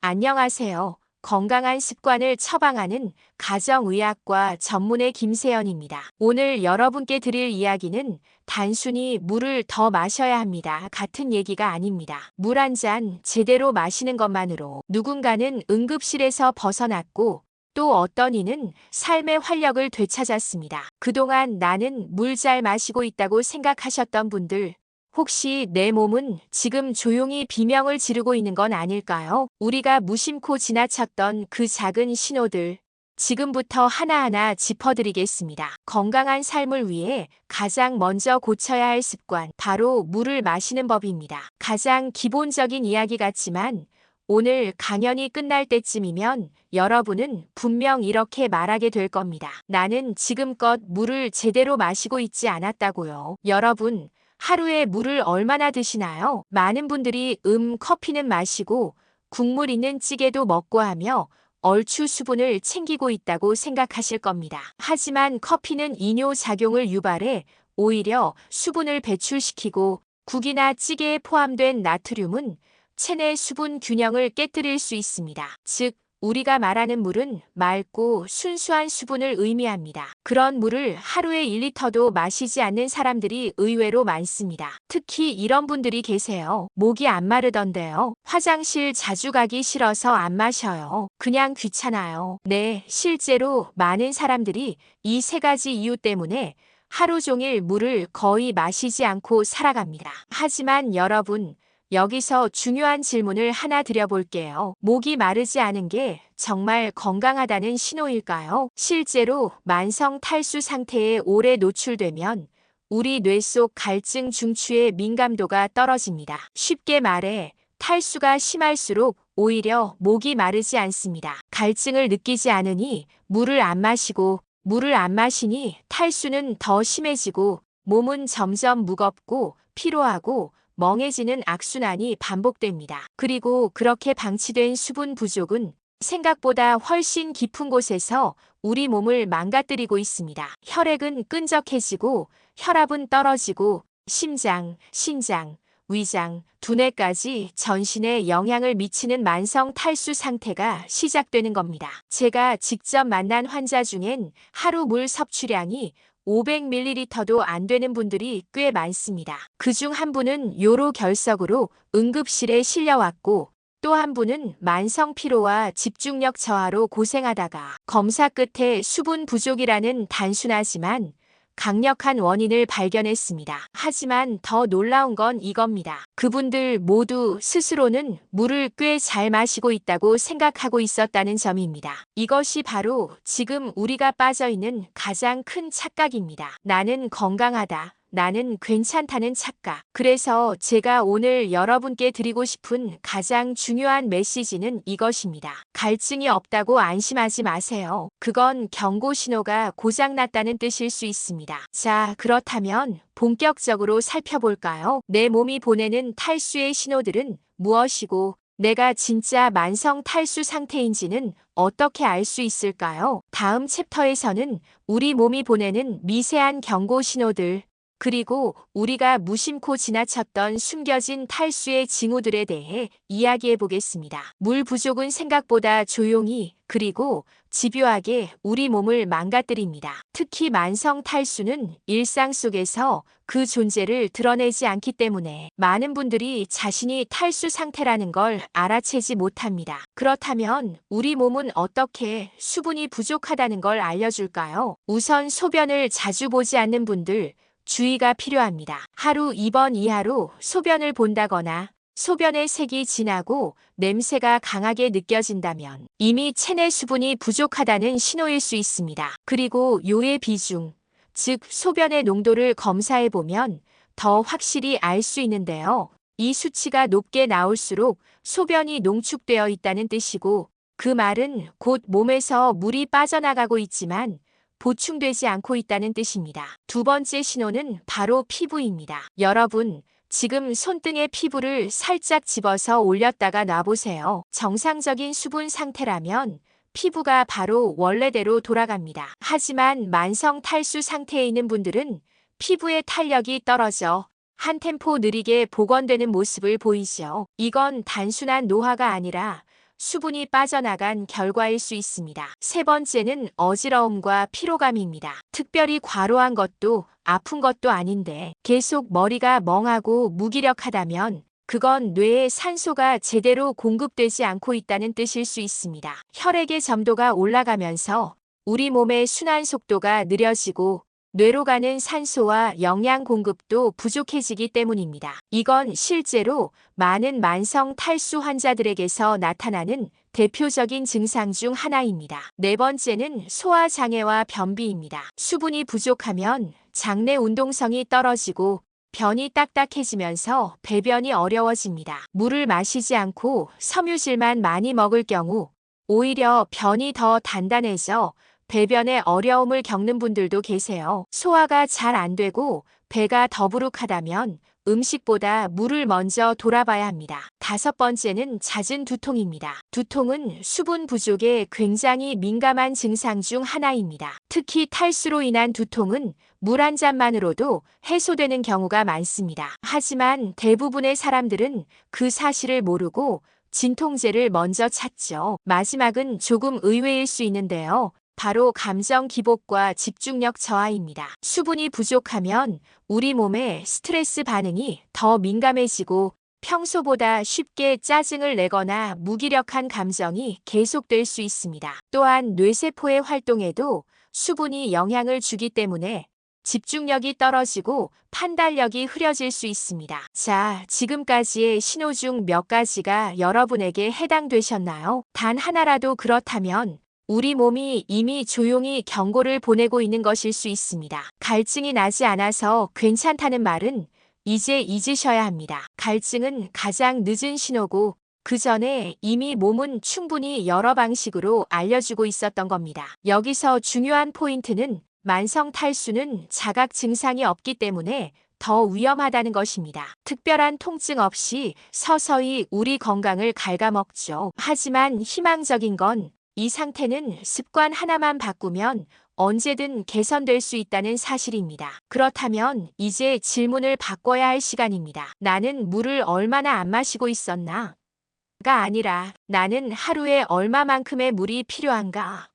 안녕하세요. 건강한 습관을 처방하는 가정의학과 전문의 김세연입니다. 오늘 여러분께 드릴 이야기는 단순히 물을 더 마셔야 합니다 같은 얘기가 아닙니다. 물 한 잔 제대로 마시는 것만으로 누군가는 응급실에서 벗어났고 또 어떤 이는 삶의 활력을 되찾았습니다. 그동안 나는 물 잘 마시고 있다고 생각하셨던 분들, 혹시 내 몸은 지금 조용히 비명을 지르고 있는 건 아닐까요? 우리가 무심코 지나쳤던 그 작은 신호들, 지금부터 하나하나 짚어드리겠습니다. 건강한 삶을 위해 가장 먼저 고쳐야 할 습관, 바로 물을 마시는 법입니다. 가장 기본적인 이야기 같지만 오늘 강연이 끝날 때쯤이면 여러분은 분명 이렇게 말하게 될 겁니다. 나는 지금껏 물을 제대로 마시고 있지 않았다고요. 여러분, 하루에 물을 얼마나 드시나요? 많은 분들이 커피는 마시고 국물 있는 찌개도 먹고 하며 얼추 수분을 챙기고 있다고 생각하실 겁니다. 하지만 커피는 이뇨 작용을 유발해 오히려 수분을 배출시키고 국이나 찌개에 포함된 나트륨은 체내 수분 균형을 깨뜨릴 수 있습니다. 즉, 우리가 말하는 물은 맑고 순수한 수분을 의미합니다. 그런 물을 하루에 1리터도 마시지 않는 사람들이 의외로 많습니다. 특히 이런 분들이 계세요. 목이 안 마르던데요. 화장실 자주 가기 싫어서 안 마셔요. 그냥 귀찮아요. 네, 실제로 많은 사람들이 이 세 가지 이유 때문에 하루 종일 물을 거의 마시지 않고 살아갑니다. 하지만 여러분, 여기서 중요한 질문을 하나 드려볼게요. 목이 마르지 않은 게 정말 건강하다는 신호일까요? 실제로 만성 탈수 상태에 오래 노출되면 우리 뇌 속 갈증 중추의 민감도가 떨어집니다. 쉽게 말해 탈수가 심할수록 오히려 목이 마르지 않습니다. 갈증을 느끼지 않으니 물을 안 마시고, 물을 안 마시니 탈수는 더 심해지고 몸은 점점 무겁고 피로하고 멍해지는 악순환이 반복됩니다. 그리고 그렇게 방치된 수분 부족은 생각보다 훨씬 깊은 곳에서 우리 몸을 망가뜨리고 있습니다. 혈액은 끈적해지고 혈압은 떨어지고 심장, 신장, 위장, 두뇌까지 전신에 영향을 미치는 만성 탈수 상태가 시작되는 겁니다. 제가 직접 만난 환자 중엔 하루 물 섭취량이 500ml도 안 되는 분들이 꽤 많습니다. 그중 한 분은 요로 결석으로 응급실에 실려왔고 또 한 분은 만성 피로와 집중력 저하로 고생하다가 검사 끝에 수분 부족이라는 단순하지만 강력한 원인을 발견했습니다. 하지만 더 놀라운 건 이겁니다. 그분들 모두 스스로는 물을 꽤 잘 마시고 있다고 생각하고 있었다는 점입니다. 이것이 바로 지금 우리가 빠져 있는 가장 큰 착각입니다. 나는 건강하다. 나는 괜찮다는 착각. 그래서 제가 오늘 여러분께 드리고 싶은 가장 중요한 메시지는 이것입니다. 갈증이 없다고 안심하지 마세요. 그건 경고 신호가 고장났다는 뜻일 수 있습니다. 자, 그렇다면 본격적으로 살펴볼까요? 내 몸이 보내는 탈수의 신호들은 무엇이고 내가 진짜 만성 탈수 상태인지는 어떻게 알 수 있을까요? 다음 챕터에서는 우리 몸이 보내는 미세한 경고 신호들, 그리고 우리가 무심코 지나쳤던 숨겨진 탈수의 징후들에 대해 이야기해 보겠습니다. 물 부족은 생각보다 조용히 그리고 집요하게 우리 몸을 망가뜨립니다. 특히 만성 탈수는 일상 속에서 그 존재를 드러내지 않기 때문에 많은 분들이 자신이 탈수 상태라는 걸 알아채지 못합니다. 그렇다면 우리 몸은 어떻게 수분이 부족하다는 걸 알려줄까요? 우선 소변을 자주 보지 않는 분들, 주의가 필요합니다. 하루 2번 이하로 소변을 본다거나 소변의 색이 진하고 냄새가 강하게 느껴진다면 이미 체내 수분이 부족하다는 신호일 수 있습니다. 그리고 요의 비중, 즉 소변의 농도를 검사해 보면 더 확실히 알 수 있는데요. 이 수치가 높게 나올수록 소변이 농축되어 있다는 뜻이고 그 말은 곧 몸에서 물이 빠져나가고 있지만 보충되지 않고 있다는 뜻입니다. 두 번째 신호는 바로 피부입니다. 여러분, 지금 손등의 피부를 살짝 집어서 올렸다가 놔보세요. 정상적인 수분 상태라면 피부가 바로 원래대로 돌아갑니다. 하지만 만성 탈수 상태에 있는 분들은 피부의 탄력이 떨어져 한 템포 느리게 복원되는 모습을 보이죠. 이건 단순한 노화가 아니라 수분이 빠져나간 결과일 수 있습니다. 세 번째는 어지러움과 피로감입니다. 특별히 과로한 것도 아픈 것도 아닌데 계속 머리가 멍하고 무기력하다면 그건 뇌에 산소가 제대로 공급되지 않고 있다는 뜻일 수 있습니다. 혈액의 점도가 올라가면서 우리 몸의 순환 속도가 느려지고 뇌로 가는 산소와 영양 공급도 부족해지기 때문입니다. 이건 실제로 많은 만성 탈수 환자들에게서 나타나는 대표적인 증상 중 하나입니다. 네 번째는 소화장애와 변비입니다. 수분이 부족하면 장내 운동성이 떨어지고 변이 딱딱해지면서 배변이 어려워집니다. 물을 마시지 않고 섬유질만 많이 먹을 경우 오히려 변이 더 단단해져 배변에 어려움을 겪는 분들도 계세요. 소화가 잘 안 되고 배가 더부룩하다면 음식보다 물을 먼저 돌아봐야 합니다. 다섯 번째는 잦은 두통입니다. 두통은 수분 부족에 굉장히 민감한 증상 중 하나입니다. 특히 탈수로 인한 두통은 물 한 잔만으로도 해소되는 경우가 많습니다. 하지만 대부분의 사람들은 그 사실을 모르고 진통제를 먼저 찾죠. 마지막은 조금 의외일 수 있는데요. 바로 감정 기복과 집중력 저하입니다. 수분이 부족하면 우리 몸의 스트레스 반응이 더 민감해지고 평소보다 쉽게 짜증을 내거나 무기력한 감정이 계속될 수 있습니다. 또한 뇌세포의 활동에도 수분이 영향을 주기 때문에 집중력이 떨어지고 판단력이 흐려질 수 있습니다. 자, 지금까지의 신호 중 몇 가지가 여러분에게 해당되셨나요? 단 하나라도 그렇다면 우리 몸이 이미 조용히 경고를 보내고 있는 것일 수 있습니다. 갈증이 나지 않아서 괜찮다는 말은 이제 잊으셔야 합니다. 갈증은 가장 늦은 신호고 그 전에 이미 몸은 충분히 여러 방식으로 알려주고 있었던 겁니다. 여기서 중요한 포인트는 만성 탈수는 자각 증상이 없기 때문에 더 위험하다는 것입니다. 특별한 통증 없이 서서히 우리 건강을 갉아먹죠. 하지만 희망적인 건 이 상태는 습관 하나만 바꾸면 언제든 개선될 수 있다는 사실입니다. 그렇다면 이제 질문을 바꿔야 할 시간입니다. 나는 물을 얼마나 안 마시고 있었나? 가 아니라 나는 하루에 얼마만큼의 물이 필요한가?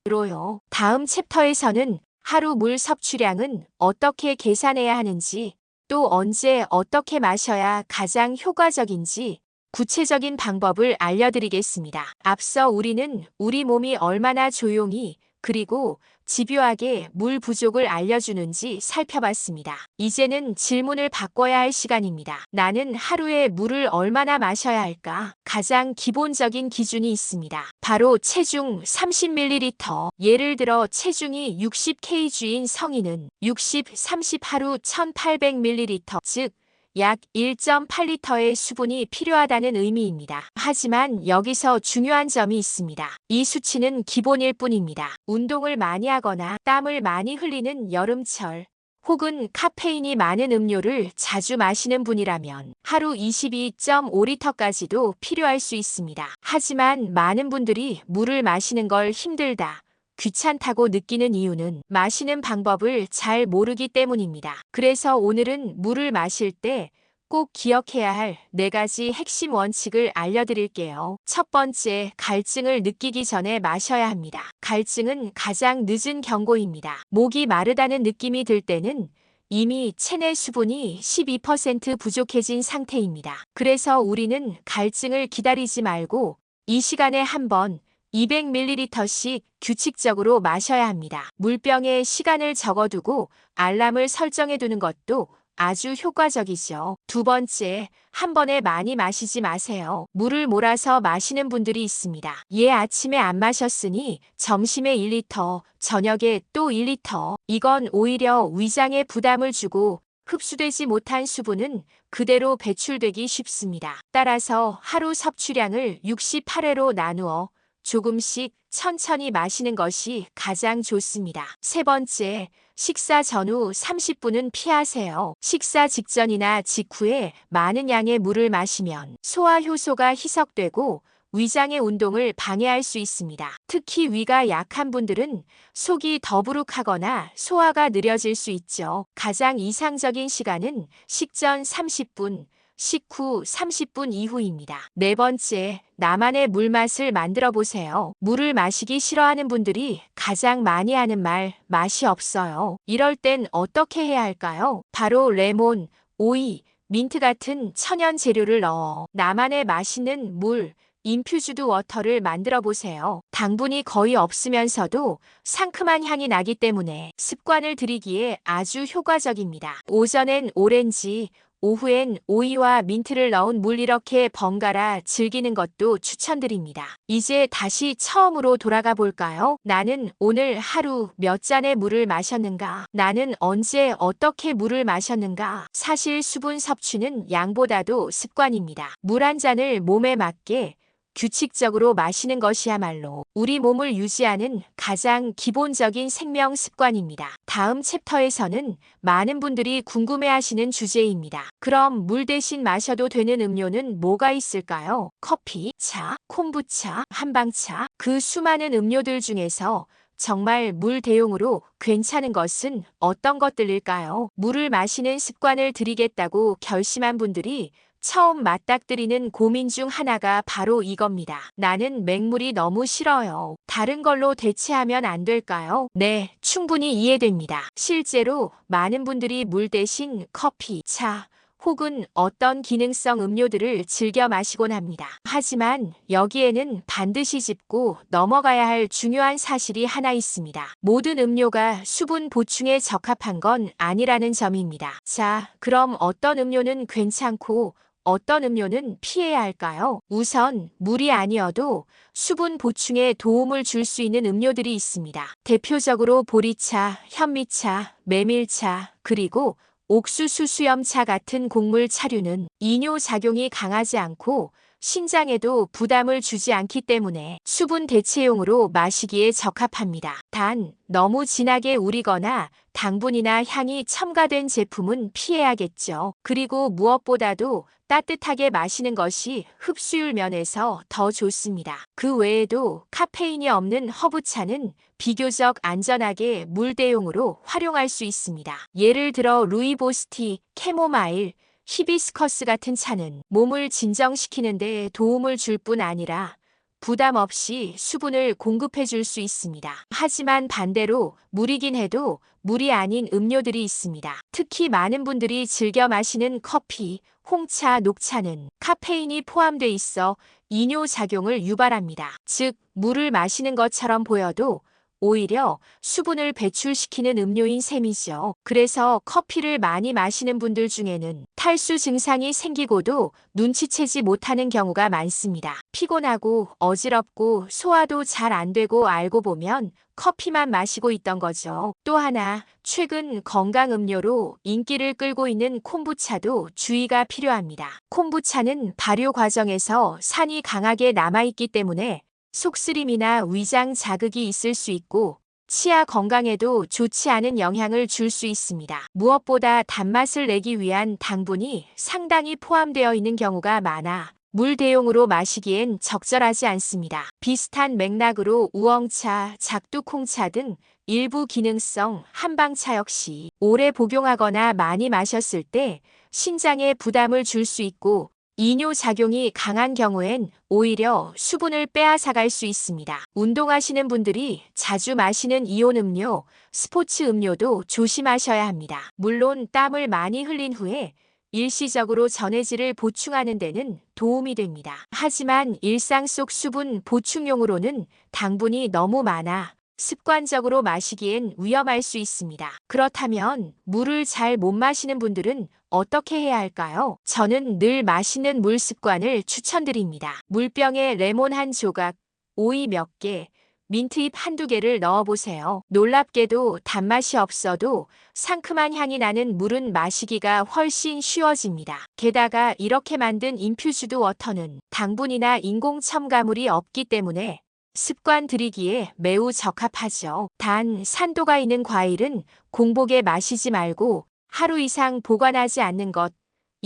로요. 다음 챕터에서는 하루 물 섭취량은 어떻게 계산해야 하는지, 또 언제 어떻게 마셔야 가장 효과적인지 구체적인 방법을 알려드리겠습니다. 앞서 우리는 우리 몸이 얼마나 조용히 그리고 집요하게 물 부족을 알려주는지 살펴봤습니다. 이제는 질문을 바꿔야 할 시간입니다. 나는 하루에 물을 얼마나 마셔야 할까? 가장 기본적인 기준이 있습니다. 바로 체중 30ml. 예를 들어 체중이 60kg인 성인은 60, 30 하루 1800ml, 즉 약 1.8리터의 수분이 필요하다는 의미입니다. 하지만 여기서 중요한 점이 있습니다. 이 수치는 기본일 뿐입니다. 운동을 많이 하거나 땀을 많이 흘리는 여름철 혹은 카페인이 많은 음료를 자주 마시는 분이라면 하루 22.5리터까지도 필요할 수 있습니다. 하지만 많은 분들이 물을 마시는 걸 힘들다, 귀찮다고 느끼는 이유는 마시는 방법을 잘 모르기 때문입니다. 그래서 오늘은 물을 마실 때 꼭 기억해야 할 4가지 핵심 원칙을 알려드릴게요. 첫 번째, 갈증을 느끼기 전에 마셔야 합니다. 갈증은 가장 늦은 경고입니다. 목이 마르다는 느낌이 들 때는 이미 체내 수분이 12% 부족해진 상태입니다. 그래서 우리는 갈증을 기다리지 말고 이 시간에 한번 200ml씩 규칙적으로 마셔야 합니다. 물병에 시간을 적어두고 알람을 설정해두는 것도 아주 효과적이죠. 두 번째, 한 번에 많이 마시지 마세요. 물을 몰아서 마시는 분들이 있습니다. 아침에 안 마셨으니 점심에 1리터, 저녁에 또 1리터. 이건 오히려 위장에 부담을 주고 흡수되지 못한 수분은 그대로 배출되기 쉽습니다. 따라서 하루 섭취량을 68회로 나누어 조금씩 천천히 마시는 것이 가장 좋습니다. 세 번째, 식사 전후 30분은 피하세요. 식사 직전이나 직후에 많은 양의 물을 마시면 소화 효소가 희석되고 위장의 운동을 방해할 수 있습니다. 특히 위가 약한 분들은 속이 더부룩하거나 소화가 느려질 수 있죠. 가장 이상적인 시간은 식전 30분, 식후 30분 이후입니다. 네 번째, 나만의 물 맛을 만들어 보세요. 물을 마시기 싫어하는 분들이 가장 많이 하는 말, 맛이 없어요. 이럴 땐 어떻게 해야 할까요? 바로 레몬, 오이, 민트 같은 천연 재료를 넣어 나만의 맛있는 물, 인퓨즈드 워터를 만들어 보세요. 당분이 거의 없으면서도 상큼한 향이 나기 때문에 습관을 들이기에 아주 효과적입니다. 오전엔 오렌지, 오후엔 오이와 민트를 넣은 물 이렇게 번갈아 즐기는 것도 추천드립니다. 이제 다시 처음으로 돌아가 볼까요? 나는 오늘 하루 몇 잔의 물을 마셨는가? 나는 언제 어떻게 물을 마셨는가? 사실 수분 섭취는 양보다도 습관입니다. 물 한 잔을 몸에 맞게 규칙적으로 마시는 것이야말로 우리 몸을 유지하는 가장 기본적인 생명 습관입니다. 다음 챕터에서는 많은 분들이 궁금해하시는 주제입니다. 그럼 물 대신 마셔도 되는 음료는 뭐가 있을까요? 커피, 차, 콤부차, 한방차, 그 수많은 음료들 중에서 정말 물 대용으로 괜찮은 것은 어떤 것들일까요? 물을 마시는 습관을 들이겠다고 결심한 분들이 처음 맞닥뜨리는 고민 중 하나가 바로 이겁니다. 나는 맹물이 너무 싫어요. 다른 걸로 대체하면 안 될까요? 네, 충분히 이해됩니다. 실제로 많은 분들이 물 대신 커피, 차, 혹은 어떤 기능성 음료들을 즐겨 마시곤 합니다. 하지만 여기에는 반드시 짚고 넘어가야 할 중요한 사실이 하나 있습니다. 모든 음료가 수분 보충에 적합한 건 아니라는 점입니다. 자, 그럼 어떤 음료는 괜찮고 어떤 음료는 피해야 할까요? 우선 물이 아니어도 수분 보충에 도움을 줄 수 있는 음료들이 있습니다. 대표적으로 보리차, 현미차, 메밀차, 그리고 옥수수 수염차 같은 곡물 차류는 이뇨 작용이 강하지 않고 신장에도 부담을 주지 않기 때문에 수분 대체용으로 마시기에 적합합니다. 단, 너무 진하게 우리거나 당분이나 향이 첨가된 제품은 피해야겠죠. 그리고 무엇보다도 따뜻하게 마시는 것이 흡수율 면에서 더 좋습니다. 그 외에도 카페인이 없는 허브차는 비교적 안전하게 물 대용으로 활용할 수 있습니다. 예를 들어 루이보스티, 캐모마일, 히비스커스 같은 차는 몸을 진정시키는 데 도움을 줄 뿐 아니라 부담 없이 수분을 공급해 줄 수 있습니다. 하지만 반대로 물이긴 해도 물이 아닌 음료들이 있습니다. 특히 많은 분들이 즐겨 마시는 커피, 홍차, 녹차는 카페인이 포함돼 있어 이뇨 작용을 유발합니다. 즉, 물을 마시는 것처럼 보여도 오히려 수분을 배출시키는 음료인 셈이죠. 그래서 커피를 많이 마시는 분들 중에는 탈수 증상이 생기고도 눈치채지 못하는 경우가 많습니다. 피곤하고 어지럽고 소화도 잘 안 되고 알고 보면 커피만 마시고 있던 거죠. 또 하나, 최근 건강 음료로 인기를 끌고 있는 콤부차도 주의가 필요합니다. 콤부차는 발효 과정에서 산이 강하게 남아있기 때문에 속쓰림이나 위장 자극이 있을 수 있고 치아 건강에도 좋지 않은 영향을 줄 수 있습니다. 무엇보다 단맛을 내기 위한 당분이 상당히 포함되어 있는 경우가 많아 물 대용으로 마시기엔 적절하지 않습니다. 비슷한 맥락으로 우엉차, 작두콩차 등 일부 기능성 한방차 역시 오래 복용하거나 많이 마셨을 때 신장에 부담을 줄 수 있고 이뇨 작용이 강한 경우엔 오히려 수분을 빼앗아갈 수 있습니다. 운동하시는 분들이 자주 마시는 이온 음료, 스포츠 음료도 조심하셔야 합니다. 물론 땀을 많이 흘린 후에 일시적으로 전해질을 보충하는 데는 도움이 됩니다. 하지만 일상 속 수분 보충용으로는 당분이 너무 많아 습관적으로 마시기엔 위험할 수 있습니다. 그렇다면 물을 잘 못 마시는 분들은 어떻게 해야 할까요? 저는 늘 마시는 물 습관을 추천드립니다. 물병에 레몬 한 조각, 오이 몇 개, 민트잎 한두 개를 넣어보세요. 놀랍게도 단맛이 없어도 상큼한 향이 나는 물은 마시기가 훨씬 쉬워집니다. 게다가 이렇게 만든 인퓨즈드 워터는 당분이나 인공 첨가물이 없기 때문에 습관 들이기에 매우 적합하죠. 단, 산도가 있는 과일은 공복에 마시지 말고 하루 이상 보관하지 않는 것,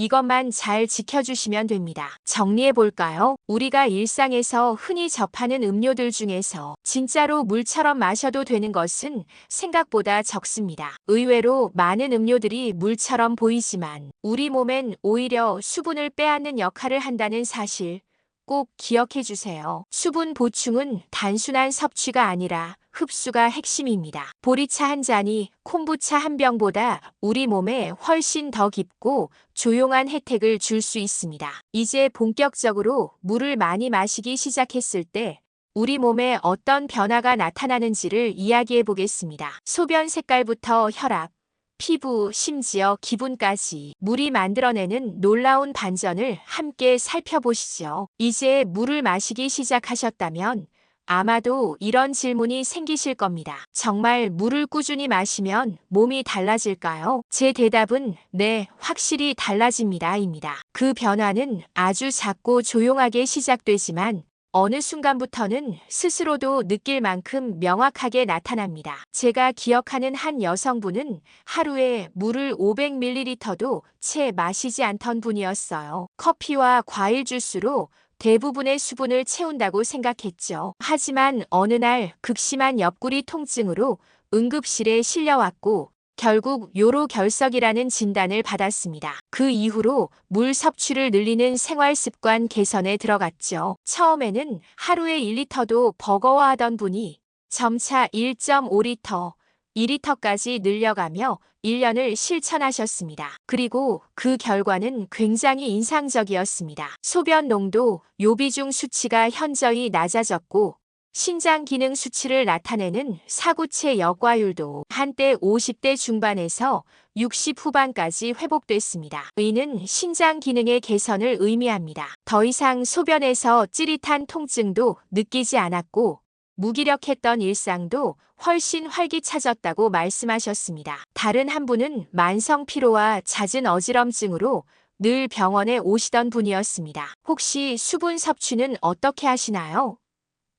이것만 잘 지켜주시면 됩니다. 정리해볼까요? 우리가 일상에서 흔히 접하는 음료들 중에서 진짜로 물처럼 마셔도 되는 것은 생각보다 적습니다. 의외로 많은 음료들이 물처럼 보이지만 우리 몸엔 오히려 수분을 빼앗는 역할을 한다는 사실 꼭 기억해 주세요. 수분 보충은 단순한 섭취가 아니라 흡수가 핵심입니다. 보리차 한 잔이 콤부차 한 병보다 우리 몸에 훨씬 더 깊고 조용한 혜택을 줄 수 있습니다. 이제 본격적으로 물을 많이 마시기 시작했을 때 우리 몸에 어떤 변화가 나타나는지를 이야기해 보겠습니다. 소변 색깔부터 혈압, 피부, 심지어 기분까지 물이 만들어내는 놀라운 반전을 함께 살펴보시죠. 이제 물을 마시기 시작하셨다면 아마도 이런 질문이 생기실 겁니다. 정말 물을 꾸준히 마시면 몸이 달라질까요? 제 대답은 네, 확실히 달라집니다.입니다. 그 변화는 아주 작고 조용하게 시작되지만 어느 순간부터는 스스로도 느낄 만큼 명확하게 나타납니다. 제가 기억하는 한 여성분은 하루에 물을 500ml도 채 마시지 않던 분이었어요. 커피와 과일 주스로 대부분의 수분을 채운다고 생각했죠. 하지만 어느 날 극심한 옆구리 통증으로 응급실에 실려왔고 결국 요로결석이라는 진단을 받았습니다. 그 이후로 물 섭취를 늘리는 생활 습관 개선에 들어갔죠. 처음에는 하루에 1리터도 버거워하던 분이 점차 1.5리터, 2리터까지 늘려가며 1년을 실천하셨습니다. 그리고 그 결과는 굉장히 인상적이었습니다. 소변 농도, 요비중 수치가 현저히 낮아졌고 신장 기능 수치를 나타내는 사구체 역과율도 한때 50대 중반에서 60 후반까지 회복됐습니다. 이는 신장 기능의 개선을 의미합니다. 더 이상 소변에서 찌릿한 통증도 느끼지 않았고 무기력했던 일상도 훨씬 활기차졌다고 말씀하셨습니다. 다른 한 분은 만성 피로와 잦은 어지럼증으로 늘 병원에 오시던 분이었습니다. 혹시 수분 섭취는 어떻게 하시나요?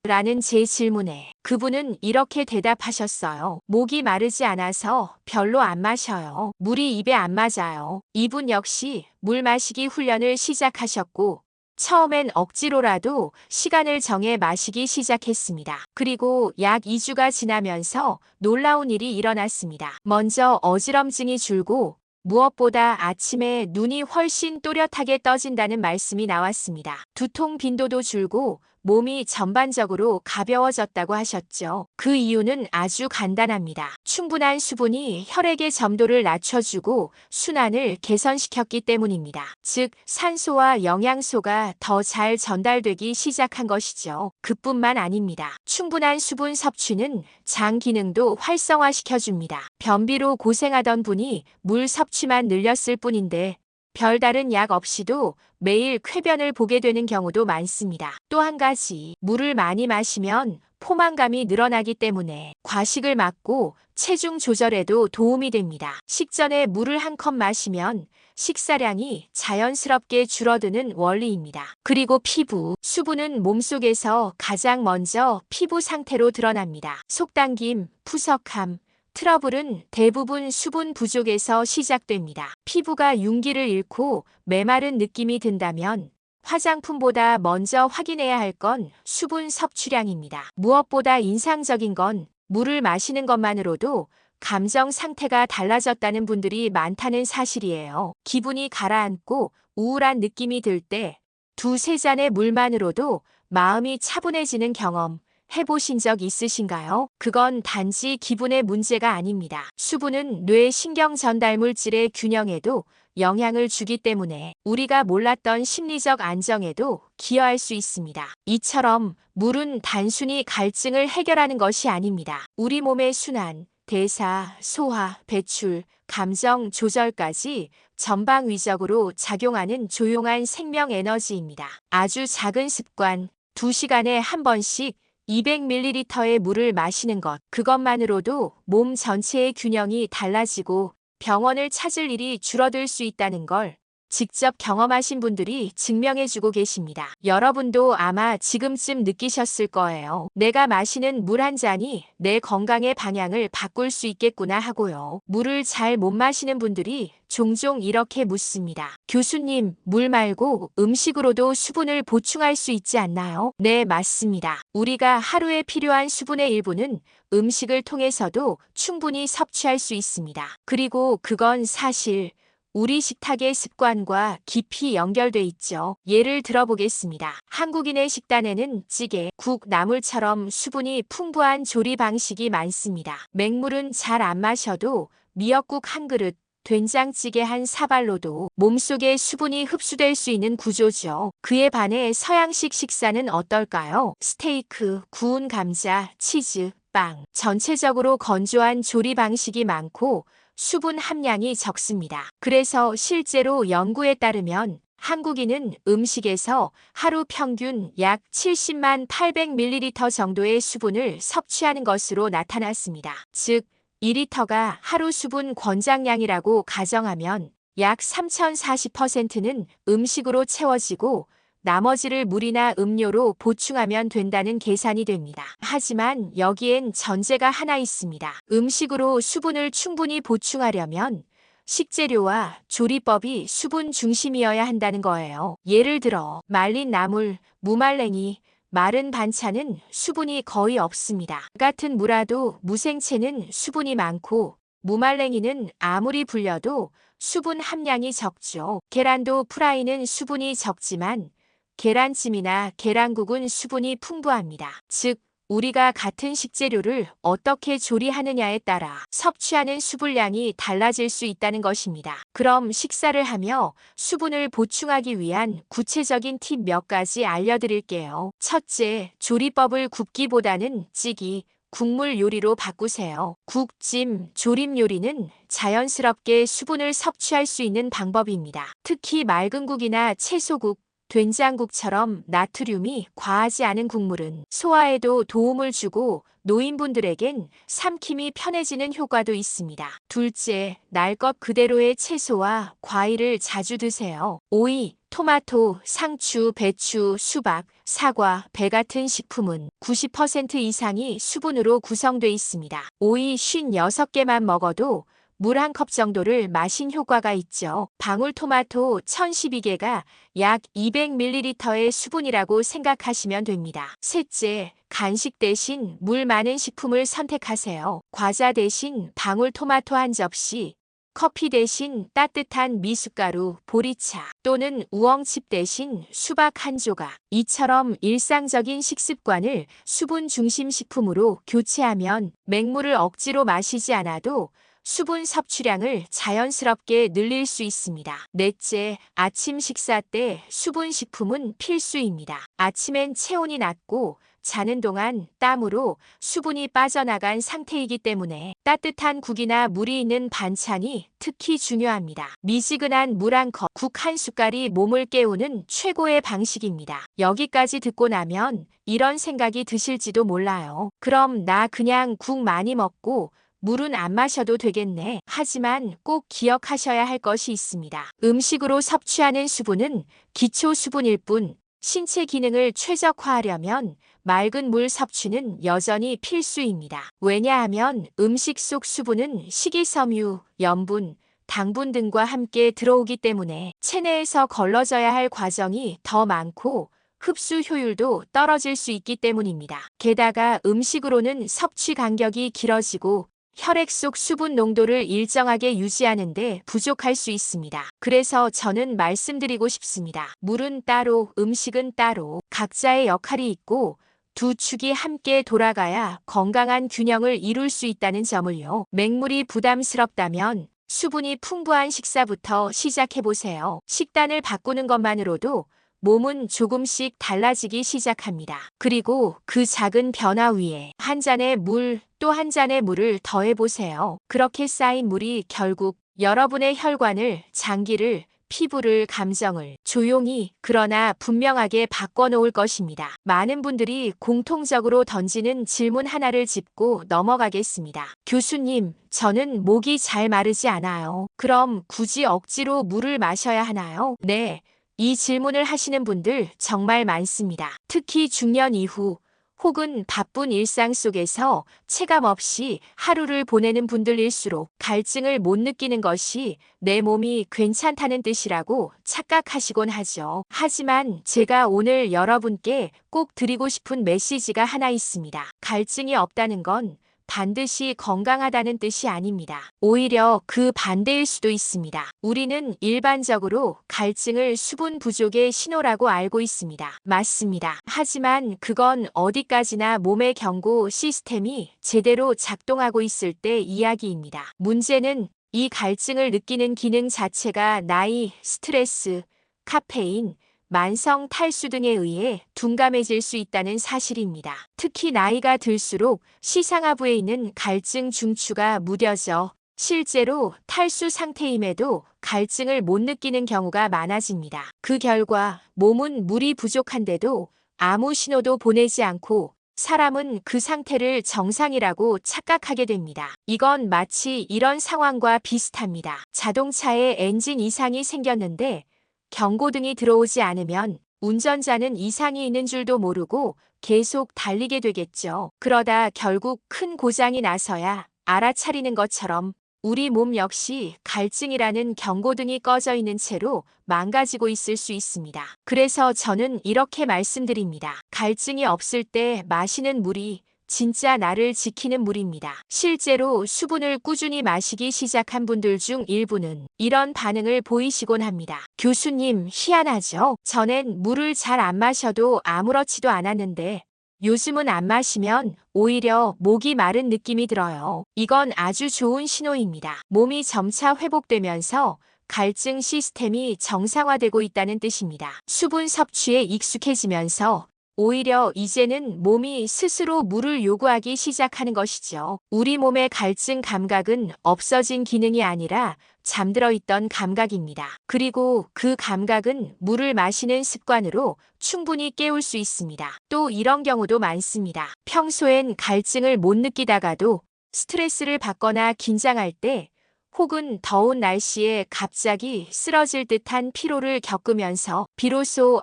라는 제 질문에 그분은 이렇게 대답하셨어요. 목이 마르지 않아서 별로 안 마셔요. 물이 입에 안 맞아요. 이분 역시 물 마시기 훈련을 시작하셨고 처음엔 억지로라도 시간을 정해 마시기 시작했습니다. 그리고 약 2주가 지나면서 놀라운 일이 일어났습니다. 먼저 어지럼증이 줄고 무엇보다 아침에 눈이 훨씬 또렷하게 떠진다는 말씀이 나왔습니다. 두통 빈도도 줄고 몸이 전반적으로 가벼워졌다고 하셨죠. 그 이유는 아주 간단합니다. 충분한 수분이 혈액의 점도를 낮춰주고 순환을 개선시켰기 때문입니다. 즉, 산소와 영양소가 더 잘 전달되기 시작한 것이죠. 그뿐만 아닙니다. 충분한 수분 섭취는 장 기능도 활성화시켜줍니다. 변비로 고생하던 분이 물 섭취만 늘렸을 뿐인데 별다른 약 없이도 매일 쾌변을 보게 되는 경우도 많습니다. 또 한 가지, 물을 많이 마시면 포만감이 늘어나기 때문에 과식을 막고 체중 조절에도 도움이 됩니다. 식전에 물을 한 컵 마시면 식사량이 자연스럽게 줄어드는 원리입니다. 그리고 피부, 수분은 몸속에서 가장 먼저 피부 상태로 드러납니다. 속당김, 푸석함, 트러블은 대부분 수분 부족에서 시작됩니다. 피부가 윤기를 잃고 메마른 느낌이 든다면 화장품보다 먼저 확인해야 할 건 수분 섭취량입니다. 무엇보다 인상적인 건 물을 마시는 것만으로도 감정 상태가 달라졌다는 분들이 많다는 사실이에요. 기분이 가라앉고 우울한 느낌이 들 때 두세 잔의 물만으로도 마음이 차분해지는 경험 해보신 적 있으신가요? 그건 단지 기분의 문제가 아닙니다. 수분은 뇌 신경 전달 물질의 균형에도 영향을 주기 때문에 우리가 몰랐던 심리적 안정에도 기여할 수 있습니다. 이처럼 물은 단순히 갈증을 해결하는 것이 아닙니다. 우리 몸의 순환, 대사, 소화, 배출, 감정 조절까지 전방위적으로 작용하는 조용한 생명 에너지입니다. 아주 작은 습관, 2시간에 한 번씩 200ml의 물을 마시는 것, 그것만으로도 몸 전체의 균형이 달라지고 병원을 찾을 일이 줄어들 수 있다는 걸 직접 경험하신 분들이 증명해주고 계십니다. 여러분도 아마 지금쯤 느끼셨을 거예요. 내가 마시는 물 한 잔이 내 건강의 방향을 바꿀 수 있겠구나 하고요. 물을 잘 못 마시는 분들이 종종 이렇게 묻습니다. 교수님, 물 말고 음식으로도 수분을 보충할 수 있지 않나요? 네, 맞습니다. 우리가 하루에 필요한 수분의 일부는 음식을 통해서도 충분히 섭취할 수 있습니다. 그리고 그건 사실 우리 식탁의 습관과 깊이 연결돼 있죠. 예를 들어보겠습니다. 한국인의 식단에는 찌개, 국, 나물처럼 수분이 풍부한 조리 방식이 많습니다. 맹물은 잘 안 마셔도 미역국 한 그릇, 된장찌개 한 사발로도 몸속에 수분이 흡수될 수 있는 구조죠. 그에 반해 서양식 식사는 어떨까요? 스테이크, 구운 감자, 치즈, 빵. 전체적으로 건조한 조리 방식이 많고 수분 함량이 적습니다. 그래서 실제로 연구에 따르면 한국인은 음식에서 하루 평균 약 70만 800ml 정도의 수분을 섭취하는 것으로 나타났습니다. 즉, 2리터가 하루 수분 권장량이라고 가정하면 약 3040%는 음식으로 채워지고 나머지를 물이나 음료로 보충하면 된다는 계산이 됩니다. 하지만 여기엔 전제가 하나 있습니다. 음식으로 수분을 충분히 보충하려면 식재료와 조리법이 수분 중심이어야 한다는 거예요. 예를 들어 말린 나물, 무말랭이, 마른 반찬은 수분이 거의 없습니다. 같은 무라도 무생채는 수분이 많고 무말랭이는 아무리 불려도 수분 함량이 적죠. 계란도 프라이는 수분이 적지만 계란찜이나 계란국은 수분이 풍부합니다. 즉, 우리가 같은 식재료를 어떻게 조리하느냐에 따라 섭취하는 수분량이 달라질 수 있다는 것입니다. 그럼 식사를 하며 수분을 보충하기 위한 구체적인 팁 몇 가지 알려드릴게요. 첫째, 조리법을 굽기보다는 찌기, 국물 요리로 바꾸세요. 국, 찜, 조림 요리는 자연스럽게 수분을 섭취할 수 있는 방법입니다. 특히 맑은 국이나 채소국, 된장국처럼 나트륨이 과하지 않은 국물은 소화에도 도움을 주고 노인분들에겐 삼킴이 편해지는 효과도 있습니다. 둘째, 날 것 그대로의 채소와 과일을 자주 드세요. 오이, 토마토, 상추, 배추, 수박, 사과, 배 같은 식품은 90% 이상이 수분으로 구성돼 있습니다. 오이 56개만 먹어도 물 한 컵 정도를 마신 효과가 있죠. 방울토마토 1012개가 약 200ml의 수분이라고 생각하시면 됩니다. 셋째, 간식 대신 물 많은 식품을 선택하세요. 과자 대신 방울토마토 한 접시, 커피 대신 따뜻한 미숫가루, 보리차 또는 우엉칩 대신 수박 한 조각. 이처럼 일상적인 식습관을 수분 중심 식품으로 교체하면 맹물을 억지로 마시지 않아도 수분 섭취량을 자연스럽게 늘릴 수 있습니다. 넷째, 아침 식사 때 수분 식품은 필수입니다. 아침엔 체온이 낮고 자는 동안 땀으로 수분이 빠져나간 상태이기 때문에 따뜻한 국이나 물이 있는 반찬이 특히 중요합니다. 미지근한 물 한 컵, 국 한 숟갈이 몸을 깨우는 최고의 방식입니다. 여기까지 듣고 나면 이런 생각이 드실지도 몰라요. 그럼 나 그냥 국 많이 먹고 물은 안 마셔도 되겠네. 하지만 꼭 기억하셔야 할 것이 있습니다. 음식으로 섭취하는 수분은 기초 수분일 뿐 신체 기능을 최적화하려면 맑은 물 섭취는 여전히 필수입니다. 왜냐하면 음식 속 수분은 식이섬유, 염분, 당분 등과 함께 들어오기 때문에 체내에서 걸러져야 할 과정이 더 많고 흡수 효율도 떨어질 수 있기 때문입니다. 게다가 음식으로는 섭취 간격이 길어지고 혈액 속 수분 농도를 일정하게 유지하는 데 부족할 수 있습니다. 그래서 저는 말씀드리고 싶습니다. 물은 따로, 음식은 따로 각자의 역할이 있고 두 축이 함께 돌아가야 건강한 균형을 이룰 수 있다는 점을요. 맹물이 부담스럽다면 수분이 풍부한 식사부터 시작해보세요. 식단을 바꾸는 것만으로도 몸은 조금씩 달라지기 시작합니다. 그리고 그 작은 변화 위에 한 잔의 물, 또 한 잔의 물을 더해보세요. 그렇게 쌓인 물이 결국 여러분의 혈관을, 장기를, 피부를, 감정을 조용히 그러나 분명하게 바꿔놓을 것입니다. 많은 분들이 공통적으로 던지는 질문 하나를 짚고 넘어가겠습니다. 교수님, 저는 목이 잘 마르지 않아요. 그럼 굳이 억지로 물을 마셔야 하나요? 네. 이 질문을 하시는 분들 정말 많습니다. 특히 중년 이후 혹은 바쁜 일상 속에서 체감 없이 하루를 보내는 분들일수록 갈증을 못 느끼는 것이 내 몸이 괜찮다는 뜻이라고 착각하시곤 하죠. 하지만 제가 오늘 여러분께 꼭 드리고 싶은 메시지가 하나 있습니다. 갈증이 없다는 건 반드시 건강하다는 뜻이 아닙니다. 오히려 그 반대일 수도 있습니다. 우리는 일반적으로 갈증을 수분 부족의 신호라고 알고 있습니다. 맞습니다. 하지만 그건 어디까지나 몸의 경고 시스템이 제대로 작동하고 있을 때 이야기입니다. 문제는 이 갈증을 느끼는 기능 자체가 나이, 스트레스, 카페인, 만성 탈수 등에 의해 둔감해질 수 있다는 사실입니다. 특히 나이가 들수록 시상하부에 있는 갈증 중추가 무뎌져 실제로 탈수 상태임에도 갈증을 못 느끼는 경우가 많아집니다. 그 결과 몸은 물이 부족한데도 아무 신호도 보내지 않고 사람은 그 상태를 정상이라고 착각하게 됩니다. 이건 마치 이런 상황과 비슷합니다. 자동차에 엔진 이상이 생겼는데 경고등이 들어오지 않으면 운전자는 이상이 있는 줄도 모르고 계속 달리게 되겠죠. 그러다 결국 큰 고장이 나서야 알아차리는 것처럼 우리 몸 역시 갈증이라는 경고등이 꺼져 있는 채로 망가지고 있을 수 있습니다. 그래서 저는 이렇게 말씀드립니다. 갈증이 없을 때 마시는 물이 진짜 나를 지키는 물입니다. 실제로 수분을 꾸준히 마시기 시작한 분들 중 일부는 이런 반응을 보이시곤 합니다. 교수님, 희한하죠? 전엔 물을 잘 안 마셔도 아무렇지도 않았는데 요즘은 안 마시면 오히려 목이 마른 느낌이 들어요. 이건 아주 좋은 신호입니다. 몸이 점차 회복되면서 갈증 시스템이 정상화되고 있다는 뜻입니다. 수분 섭취에 익숙해지면서 오히려 이제는 몸이 스스로 물을 요구하기 시작하는 것이죠. 우리 몸의 갈증 감각은 없어진 기능이 아니라 잠들어 있던 감각입니다. 그리고 그 감각은 물을 마시는 습관으로 충분히 깨울 수 있습니다. 또 이런 경우도 많습니다. 평소엔 갈증을 못 느끼다가도 스트레스를 받거나 긴장할 때 혹은 더운 날씨에 갑자기 쓰러질 듯한 피로를 겪으면서 비로소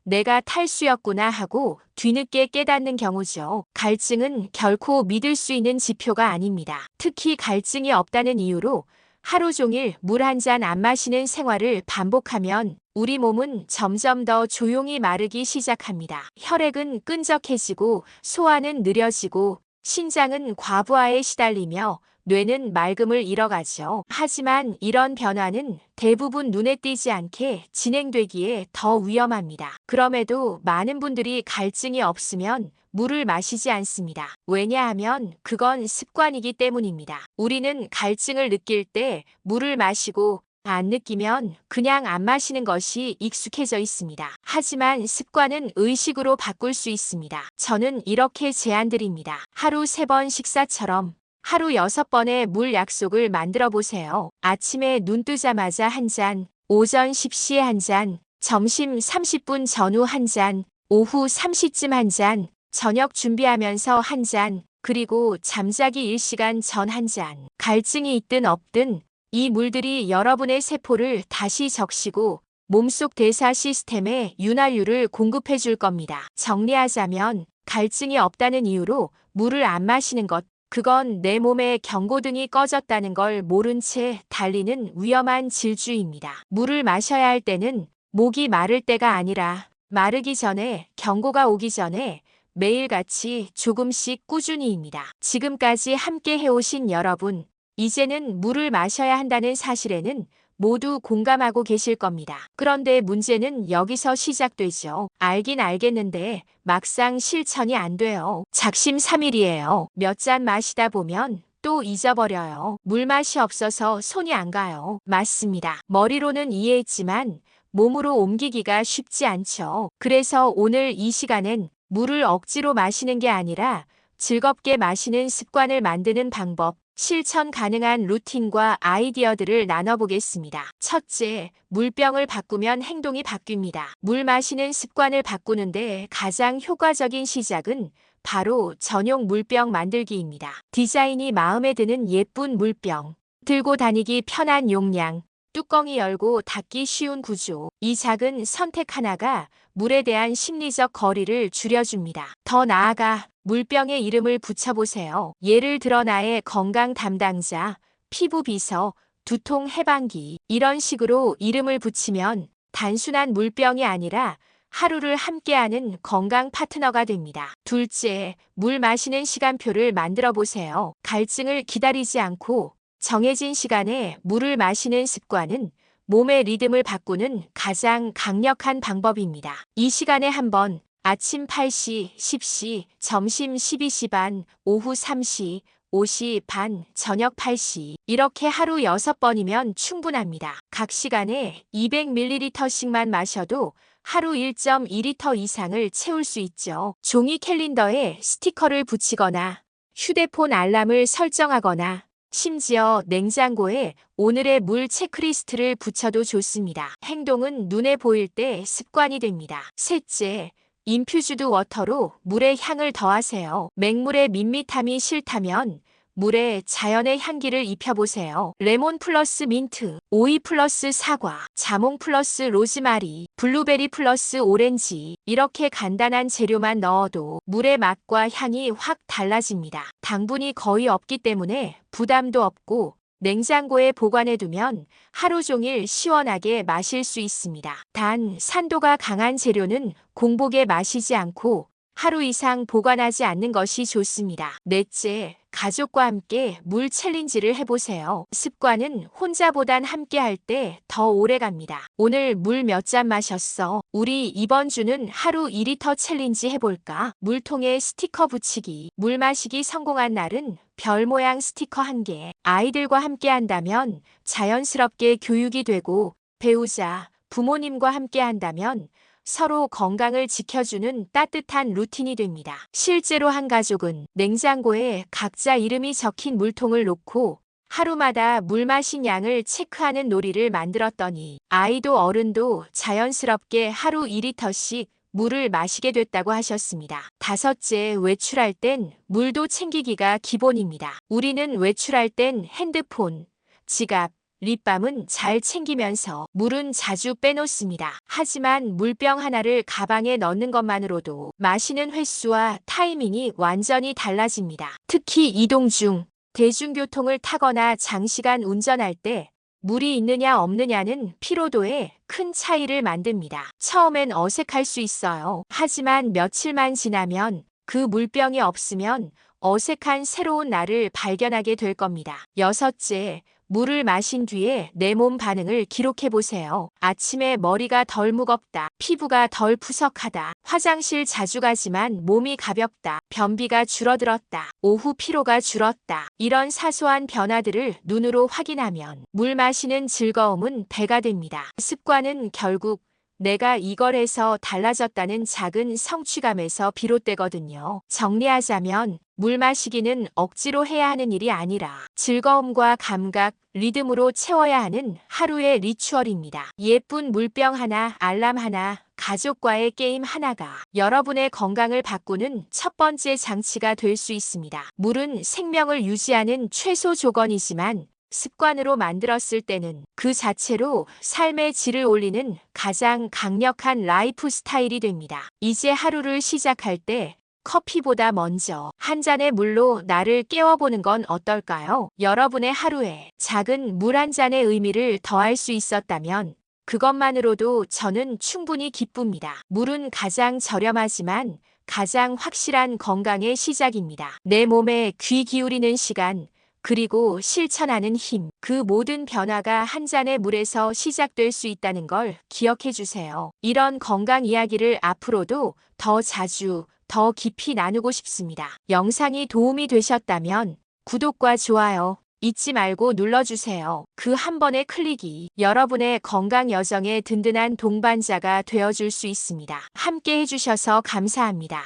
내가 탈수였구나 하고 뒤늦게 깨닫는 경우죠. 갈증은 결코 믿을 수 있는 지표가 아닙니다. 특히 갈증이 없다는 이유로 하루 종일 물 한 잔 안 마시는 생활을 반복하면 우리 몸은 점점 더 조용히 마르기 시작합니다. 혈액은 끈적해지고 소화는 느려지고 신장은 과부하에 시달리며 뇌는 맑음을 잃어가죠. 하지만 이런 변화는 대부분 눈에 띄지 않게 진행되기에 더 위험합니다. 그럼에도 많은 분들이 갈증이 없으면 물을 마시지 않습니다. 왜냐하면 그건 습관이기 때문입니다. 우리는 갈증을 느낄 때 물을 마시고 안 느끼면 그냥 안 마시는 것이 익숙해져 있습니다. 하지만 습관은 의식으로 바꿀 수 있습니다. 저는 이렇게 제안드립니다. 하루 3번 식사처럼 하루 6번의 물 약속을 만들어 보세요. 아침에 눈 뜨자마자 한 잔, 오전 10시에 한 잔, 점심 30분 전후 한 잔, 오후 3시쯤 한 잔, 저녁 준비하면서 한 잔, 그리고 잠자기 1시간 전 한 잔. 갈증이 있든 없든 이 물들이 여러분의 세포를 다시 적시고 몸속 대사 시스템에 윤활유를 공급해 줄 겁니다. 정리하자면 갈증이 없다는 이유로 물을 안 마시는 것, 그건 내 몸에 경고등이 꺼졌다는 걸 모른 채 달리는 위험한 질주입니다. 물을 마셔야 할 때는 목이 마를 때가 아니라 마르기 전에, 경고가 오기 전에 매일같이 조금씩 꾸준히입니다. 지금까지 함께 해오신 여러분, 이제는 물을 마셔야 한다는 사실에는 모두 공감하고 계실 겁니다. 그런데 문제는 여기서 시작되죠. 알긴 알겠는데 막상 실천이 안 돼요. 작심삼일이에요. 몇 잔 마시다 보면 또 잊어버려요. 물맛이 없어서 손이 안 가요. 맞습니다. 머리로는 이해했지만 몸으로 옮기기가 쉽지 않죠. 그래서 오늘 이 시간엔 물을 억지로 마시는 게 아니라 즐겁게 마시는 습관을 만드는 방법, 실천 가능한 루틴과 아이디어들을 나눠보겠습니다. 첫째, 물병을 바꾸면 행동이 바뀝니다. 물 마시는 습관을 바꾸는데 가장 효과적인 시작은 바로 전용 물병 만들기입니다. 디자인이 마음에 드는 예쁜 물병, 들고 다니기 편한 용량, 뚜껑이 열고 닫기 쉬운 구조. 이 작은 선택 하나가 물에 대한 심리적 거리를 줄여줍니다. 더 나아가 물병에 이름을 붙여보세요. 예를 들어 나의 건강 담당자, 피부 비서, 두통 해방기. 이런 식으로 이름을 붙이면 단순한 물병이 아니라 하루를 함께하는 건강 파트너가 됩니다. 둘째, 물 마시는 시간표를 만들어 보세요. 갈증을 기다리지 않고 정해진 시간에 물을 마시는 습관은 몸의 리듬을 바꾸는 가장 강력한 방법입니다. 이 시간에 한번 아침 8시, 10시, 점심 12시 반, 오후 3시, 5시 반, 저녁 8시 이렇게 하루 6번이면 충분합니다. 각 시간에 200ml씩만 마셔도 하루 1.2리터 이상을 채울 수 있죠. 종이 캘린더에 스티커를 붙이거나 휴대폰 알람을 설정하거나 심지어 냉장고에 오늘의 물 체크리스트를 붙여도 좋습니다. 행동은 눈에 보일 때 습관이 됩니다. 셋째, 인퓨즈드 워터로 물의 향을 더하세요. 맹물의 밋밋함이 싫다면 물에 자연의 향기를 입혀보세요. 레몬 플러스 민트, 오이 플러스 사과, 자몽 플러스 로즈마리, 블루베리 플러스 오렌지. 이렇게 간단한 재료만 넣어도 물의 맛과 향이 확 달라집니다. 당분이 거의 없기 때문에 부담도 없고 냉장고에 보관해두면 하루 종일 시원하게 마실 수 있습니다. 단, 산도가 강한 재료는 공복에 마시지 않고 하루 이상 보관하지 않는 것이 좋습니다. 넷째, 가족과 함께 물 챌린지를 해보세요. 습관은 혼자보단 함께 할 때 더 오래 갑니다. 오늘 물 몇 잔 마셨어? 우리 이번 주는 하루 2리터 챌린지 해볼까? 물통에 스티커 붙이기. 물 마시기 성공한 날은 별 모양 스티커 1개. 아이들과 함께 한다면 자연스럽게 교육이 되고 배우자, 부모님과 함께 한다면 서로 건강을 지켜주는 따뜻한 루틴이 됩니다. 실제로 한 가족은 냉장고에 각자 이름이 적힌 물통을 놓고 하루마다 물 마신 양을 체크하는 놀이를 만들었더니 아이도 어른도 자연스럽게 하루 2리터씩 물을 마시게 됐다고 하셨습니다. 다섯째, 외출할 땐 물도 챙기기가 기본입니다. 우리는 외출할 땐 핸드폰, 지갑, 립밤은 잘 챙기면서 물은 자주 빼놓습니다. 하지만 물병 하나를 가방에 넣는 것만으로도 마시는 횟수와 타이밍이 완전히 달라집니다. 특히 이동 중 대중교통을 타거나 장시간 운전할 때 물이 있느냐 없느냐는 피로도에 큰 차이를 만듭니다. 처음엔 어색할 수 있어요. 하지만 며칠만 지나면 그 물병이 없으면 어색한 새로운 나를 발견하게 될 겁니다. 여섯째, 물을 마신 뒤에 내 몸 반응을 기록해보세요. 아침에 머리가 덜 무겁다, 피부가 덜 푸석하다, 화장실 자주 가지만 몸이 가볍다, 변비가 줄어들었다, 오후 피로가 줄었다. 이런 사소한 변화들을 눈으로 확인하면 물 마시는 즐거움은 배가 됩니다. 습관은 결국 내가 이걸 해서 달라졌다는 작은 성취감에서 비롯되거든요. 정리하자면 물 마시기는 억지로 해야 하는 일이 아니라 즐거움과 감각, 리듬으로 채워야 하는 하루의 리추얼입니다. 예쁜 물병 하나, 알람 하나, 가족과의 게임 하나가 여러분의 건강을 바꾸는 첫 번째 장치가 될 수 있습니다. 물은 생명을 유지하는 최소 조건이지만 습관으로 만들었을 때는 그 자체로 삶의 질을 올리는 가장 강력한 라이프 스타일이 됩니다. 이제 하루를 시작할 때 커피보다 먼저 한 잔의 물로 나를 깨워보는 건 어떨까요? 여러분의 하루에 작은 물 한 잔의 의미를 더할 수 있었다면 그것만으로도 저는 충분히 기쁩니다. 물은 가장 저렴하지만 가장 확실한 건강의 시작입니다. 내 몸에 귀 기울이는 시간, 그리고 실천하는 힘, 그 모든 변화가 한 잔의 물에서 시작될 수 있다는 걸 기억해 주세요. 이런 건강 이야기를 앞으로도 더 자주, 더 깊이 나누고 싶습니다. 영상이 도움이 되셨다면 구독과 좋아요 잊지 말고 눌러주세요. 그 한 번의 클릭이 여러분의 건강 여정의 든든한 동반자가 되어줄 수 있습니다. 함께 해주셔서 감사합니다.